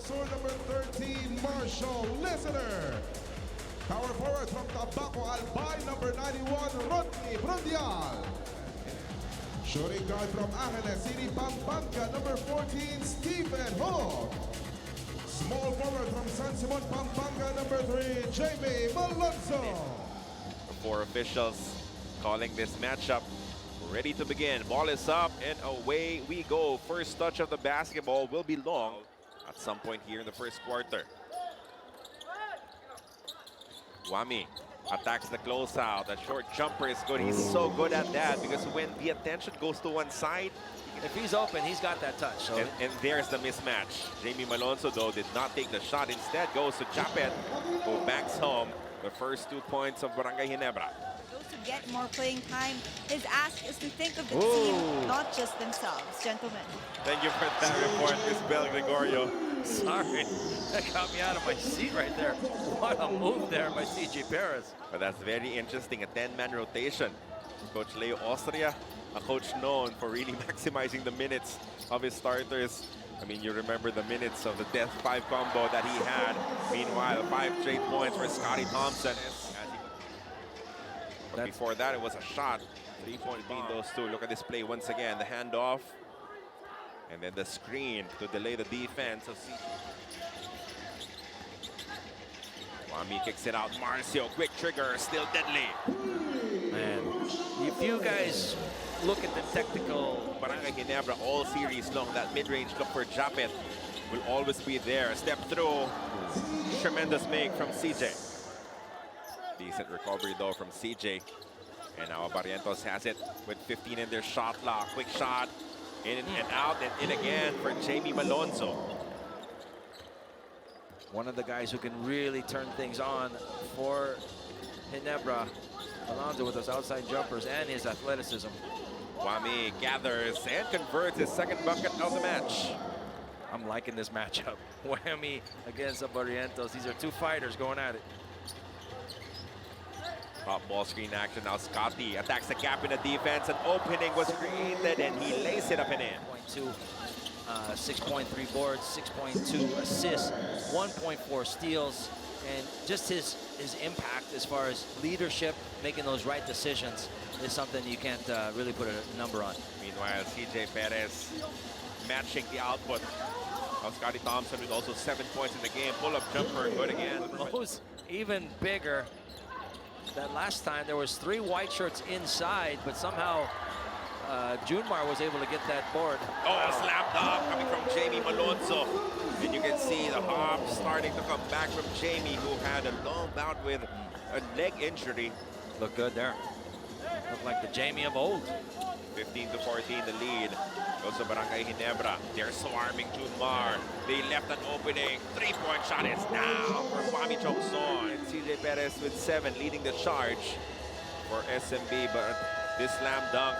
boxer number 13, Marshall Listener. Power forward from Tabaco Albay, number 91, Rodney Brundial. Shooting guard from Angeles City, Pampanga, number 14, Stephen Ho. Small forward from San Simon, Pampanga, number 3, Jamie Malonzo. The four officials calling this matchup. Ready to begin. Ball is up and away we go. First touch of the basketball will be long at some point here in the first quarter. Wami attacks the closeout. The short jumper is good. He's so good at that because when the attention goes to one side, if he's open, he's got that touch. So. And there's the mismatch. Jamie Malonzo, though, did not take the shot. Instead, goes to Japet, who backs home the first 2 points of Barangay Ginebra. To get more playing time, his ask is to think of the team, not just themselves. Gentlemen. Thank you for that report, Ms. Bel Gregorio. Sorry, that got me out of my seat right there. What a move there by CJ Perez. But that's very interesting, a 10-man rotation. Coach Leo Austria, a coach known for really maximizing the minutes of his starters. I mean, you remember the minutes of the Death 5 combo that he had. Meanwhile, 5 straight points for Scotty Thompson. But before that, it was a shot. 3-point between those two. Look at this play once again. The handoff. And then the screen to delay the defense of CJ. Wami kicks it out. Marcio, quick trigger, still deadly. Man, if you guys look at the technical... Barangay Ginebra all series long. That mid-range look for Japet will always be there. Step through. Tremendous make from CJ. Decent recovery though from CJ. And now Barrientos has it with 15 in their shot clock. Quick shot. In and out and in again for Jamie Malonzo. One of the guys who can really turn things on for Ginebra. Malonzo with those outside jumpers and his athleticism. Wami gathers and converts his second bucket of the match. I'm liking this matchup. Wami against the Barrientos. These are two fighters going at it. Top ball screen action. Now Scotty attacks the gap in the defense. An opening was created and he lays it up and in. 6.3 boards, 6.2 assists, 1.4 steals, and just his impact as far as leadership, making those right decisions is something you can't really put a number on. Meanwhile, CJ Perez matching the output of Scotty Thompson with also 7 points in the game. Pull-up jumper, good again. Those even bigger. That last time there was 3 white shirts inside, but somehow Junmar was able to get that board. Oh, slam dunk coming from Jamie Malonzo. And you can see the hop starting to come back from Jamie, who had a long bout with a leg injury. Looked good there. Looked like the Jamie of old. 15-14 the lead. Goes to Barangay Ginebra. They're swarming Junmar. They left an opening. 3-point shot is now for Wami Chongson. And CJ Perez with 7 leading the charge for SMB. But this slam dunk,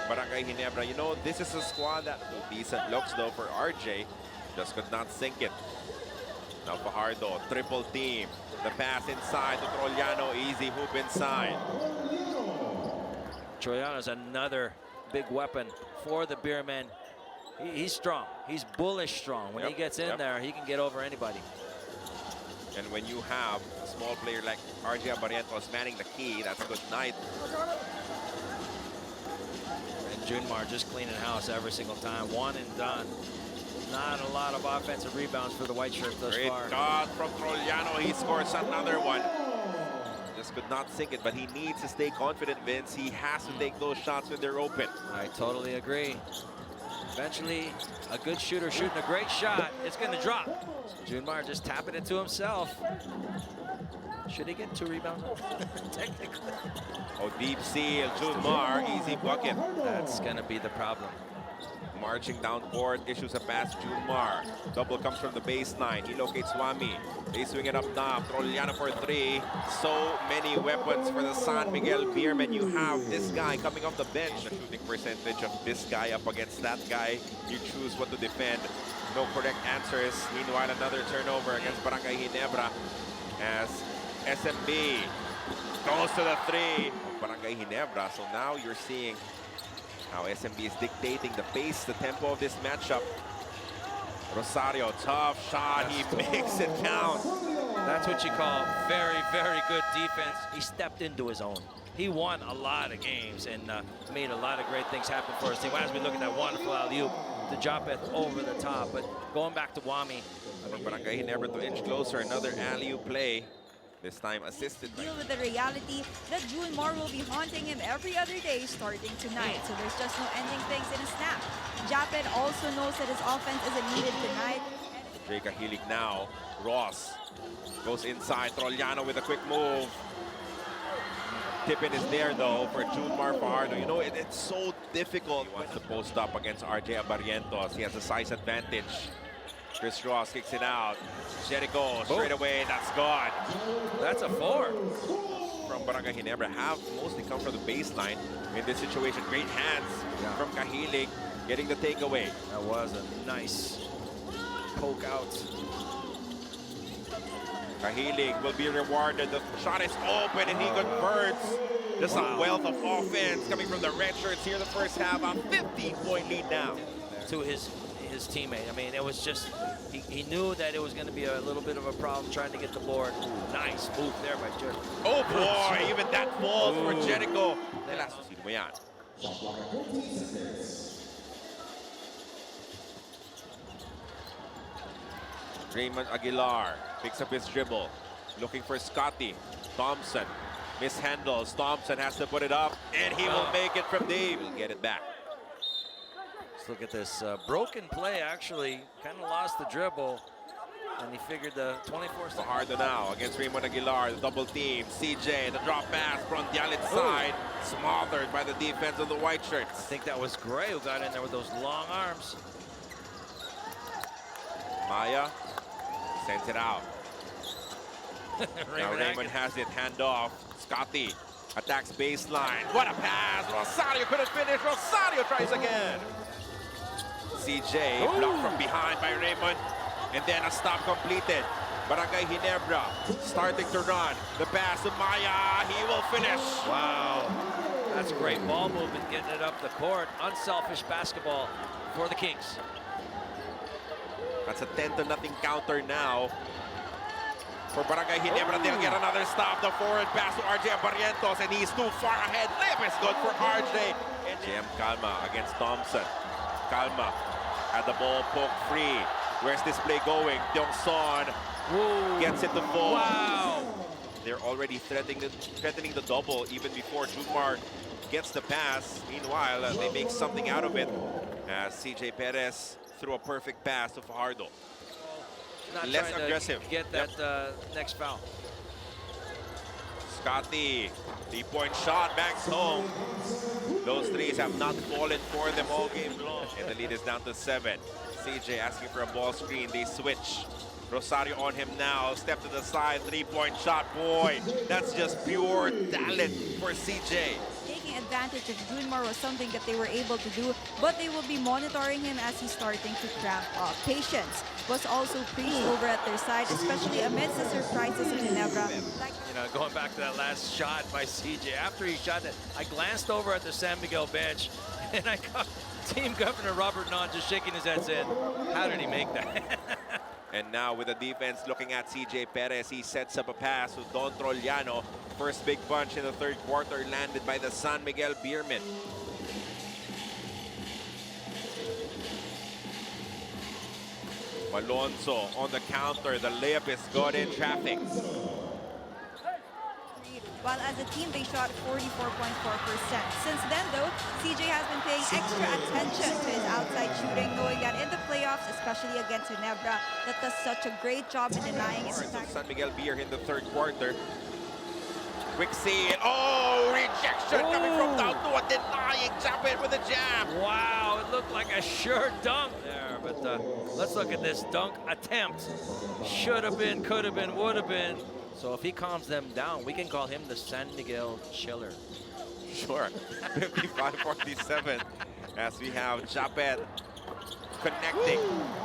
Barangay Ginebra, you know, this is a squad that decent looks though for RJ. Just could not sink it. Now Fajardo, triple team. The pass inside to Trollano. Easy hoop inside. Trollano's another big weapon for the Beermen. He's strong. He's bullish strong. When he gets in there, he can get over anybody. And when you have a small player like RJ Barrientos manning the key, that's a good night. And Junmar just cleaning house every single time. One and done. Not a lot of offensive rebounds for the white shirt thus far. Great shot from Trollano. He scores another one. Just could not sink it, but he needs to stay confident, Vince. He has to take those shots when they're open. I totally agree. Eventually, a good shooter shooting a great shot, it's going to drop. Junmar just tapping it to himself. Should he get 2 rebounds? Technically. Oh, deep seal, Junmar, easy bucket. That's going to be the problem. Marching down court, issues a pass, Junmar. Double comes from the baseline. He locates Wami. They swing it up top. Trollano for 3. So many weapons for the San Miguel Beermen. You have this guy coming off the bench. The shooting percentage of this guy up against that guy. You choose what to defend. No correct answers. Meanwhile, another turnover against Barangay Ginebra as SMB goes to the 3 of Barangay Ginebra. So now you're seeing how SMB is dictating the pace, the tempo of this matchup. Rosario, tough shot. He makes it count. That's what you call very, very good defense. He stepped into his own. He won a lot of games and made a lot of great things happen for his team. As we look at that wonderful alley-oop to Japeth over the top. But going back to Wami. For Barangay Ginebra to inch closer. Another alley-oop play. This time assisted by... Deal with the reality that Junmar will be haunting him every other day starting tonight. So there's just no ending things in a snap. Japeth also knows that his offense isn't needed tonight. Jay Kahilig now. Ross goes inside. Trollano with a quick move. Tippin is there though for Junmar Fajardo. You know, it's so difficult. He wants to post up against RJ Abarientos. He has a size advantage. Chris Ross kicks it out. Jericho straight away. That's gone. That's a 4. From Barangay Ginebra have mostly come from the baseline in this situation. Great hands from Kahilig getting the takeaway. That was a nice poke out. Kahilig will be rewarded. The shot is open and he converts. Just a wealth of offense coming from the red shirts here in the first half. A 15-point lead now. To his teammate. I mean, it was just, he knew that it was going to be a little bit of a problem trying to get the board. Nice move there by Jericho. Oh boy, even that falls for Jericho. Sino mo yan? Raymond Aguilar picks up his dribble. Looking for Scotty. Thompson mishandles. Thompson has to put it up, and he will make it from deep. He'll get it back. Let's look at this broken play. Actually, kind of lost the dribble, and he figured the 24 seconds. Fajardo now against Raymond Aguilar. The double team. CJ, the drop pass from Dialit's side. Smothered by the defense of the white shirts. I think that was Gray who got in there with those long arms. Maya sends it out. Now Raymond has it, hand off. Scotty attacks baseline. What a pass! Rosario couldn't finish. Rosario tries again. CJ blocked from behind by Raymond. And then a stop completed. Barangay Ginebra starting to run. The pass to Maya. He will finish. Wow. That's great ball movement, getting it up the court. Unselfish basketball for the Kings. That's a 10-0 counter now. For Barangay Ginebra, they'll get another stop. The forward pass to RJ Barrientos, and he's too far ahead. Lip is good for RJ. And JM Calma against Thompson. Calma had the ball poked free. Where's this play going? Dongson gets it to fall. Wow. They're already threatening the double even before Junmar gets the pass. Meanwhile, they make something out of it as CJ Perez threw a perfect pass to Fajardo. Not Less trying to aggressive. Get that next foul. Scotty, 3-point shot, banks home. Those threes have not fallen for them all game long. And the lead is down to 7. CJ asking for a ball screen. They switch. Rosario on him now. Step to the side. 3-point shot. Boy, that's just pure talent for CJ. Taking advantage of Junmar was something that they were able to do, but they will be monitoring him as he's starting to cramp up. Patience was also preached over at their side, especially amidst the surprises in Ginebra. You know, going back to that last shot by CJ, after he shot it, I glanced over at the San Miguel bench, and I caught Team Governor Robert Nunn just shaking his head saying, how did he make that? And now with the defense looking at CJ Perez, he sets up a pass to Don Trollano. First big punch in the third quarter landed by the San Miguel Beermen. Alonso on the counter. The layup is good in traffic. While as a team, they shot 44.4%. Since then, though, CJ has been paying extra attention to his outside shooting, knowing that in the playoffs, especially against Ginebra, that does such a great job in denying its attack. San Miguel Beer in the third quarter. Quick seal. Oh, rejection coming from down to a denying Japeth with a jab. Wow, it looked like a sure dunk there, but let's look at this dunk attempt. Should have been, could have been, would have been. So if he calms them down, we can call him the San Miguel Chiller. Sure. 55-47 as we have Japeth connecting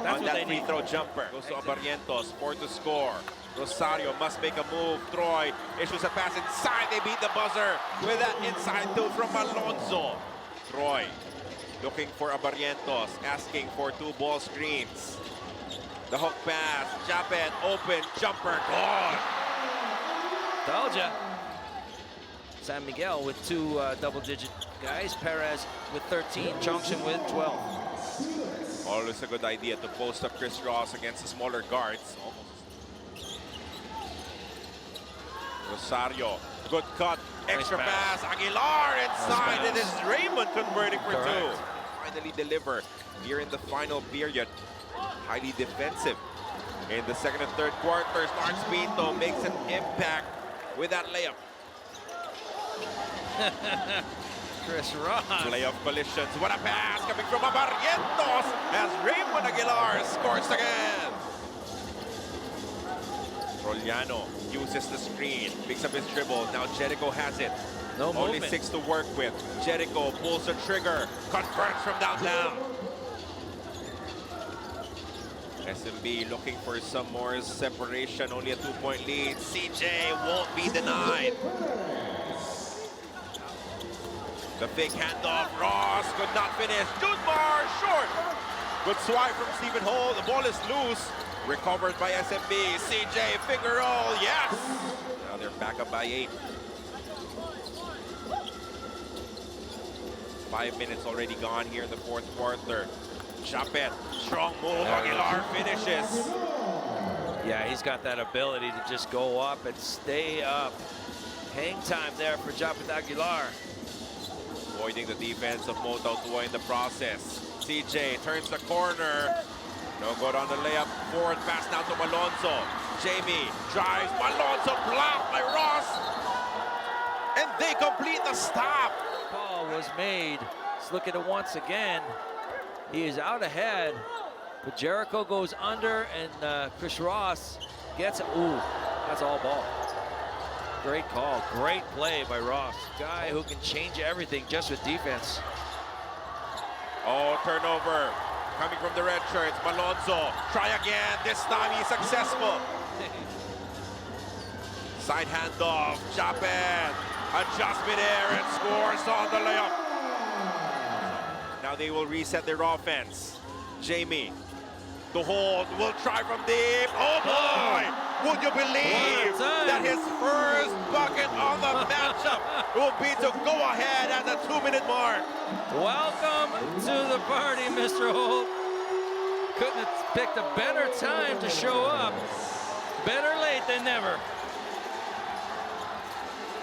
on that free throw jumper. Goes to Barrientos, 4 to score. Rosario must make a move. Troy issues a pass inside. They beat the buzzer with that inside two from Alonso. Troy looking for Barrientos, asking for 2 ball screens. The hook pass, Japet, open, jumper, gone. Told ya. San Miguel with two double-digit guys. Perez with 13, Junction with 12. Always a good idea to post up Chris Ross against the smaller guards. Rosario, good cut, extra Nice pass. Aguilar inside. It is Raymond converting for Correct. two. Finally deliver here in the final period. Highly defensive. In the second and third quarters, Lawrence Pinto makes an impact with that layup. Chris Ross. Playoff collisions. What a pass coming from Abarrientos as Raymond Aguilar scores again. Roliano uses the screen, picks up his dribble. Now Jericho has it. No Only movement. 6 to work with. Jericho pulls the trigger, converts from downtown. SMB looking for some more separation, only a 2-point lead. CJ won't be denied. The fake handoff, Ross could not finish. Junmar short. Good swipe from Stephen Hall. The ball is loose. Recovered by SMB. CJ finger roll, yes. Now they're back up by 8. 5 minutes already gone here in the fourth quarter. Japet, strong move. Aguilar finishes. Yeah, he's got that ability to just go up and stay up. Hang time there for Japet Aguilar. Avoiding the defense of Moto Tua in the process. CJ turns the corner. No good on the layup. Forward pass now to Malonzo. Jamie drives. Malonzo blocked by Ross. And they complete the stop. Call was made. Let's look at it once again. He is out ahead, but Jericho goes under, and Chris Ross gets it. Ooh, that's all ball. Great call, great play by Ross. Guy who can change everything just with defense. Oh, turnover. Coming from the red shirts, Malonzo. Try again. This time he's successful. Side handoff. Japet. Adjustment there and scores on the layup. Now they will reset their offense. Jamie. The hold. Will try from deep. Oh boy! Would you believe that his first bucket on the matchup will be to go ahead at the 2-minute mark? Welcome to the party, Mr. Holt. Couldn't have picked a better time to show up. Better late than never.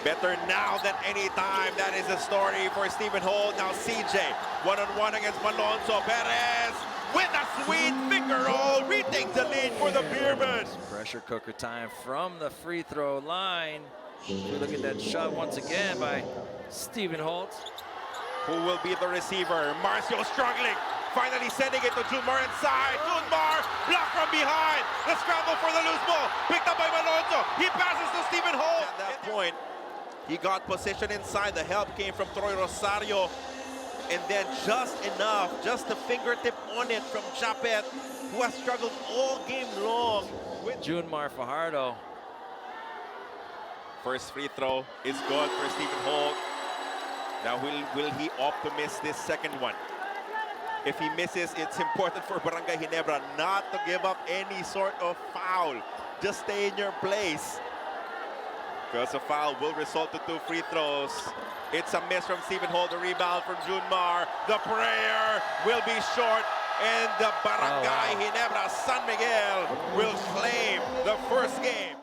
Better now than any time. That is the story for Stephen Holt. Now CJ, one-on-one against Malonzo. Perez with a sweet finger roll, retakes the lead for the Beermen. Pressure cooker time from the free throw line. We look at that shot once again by Stephen Holt. Who will be the receiver? Marcio struggling. Finally sending it to Junmar inside. Junmar blocked from behind. The scramble for the loose ball. Picked up by Malonzo. He passes to Stephen Holt. At that point, he got position inside. The help came from Troy Rosario. And then just enough, just a fingertip on it from Japet, who has struggled all game long. With Junmar Fajardo. first free throw is good for Stephen Holt. Now will he opt to miss this second one? If he misses, it's important for Barangay Ginebra not to give up any sort of foul. Just stay in your place, because a foul will result to 2 free throws. It's a miss from Stephen Holt, the rebound from Junmar. The prayer will be short, and the Barangay Ginebra San Miguel will claim the first game.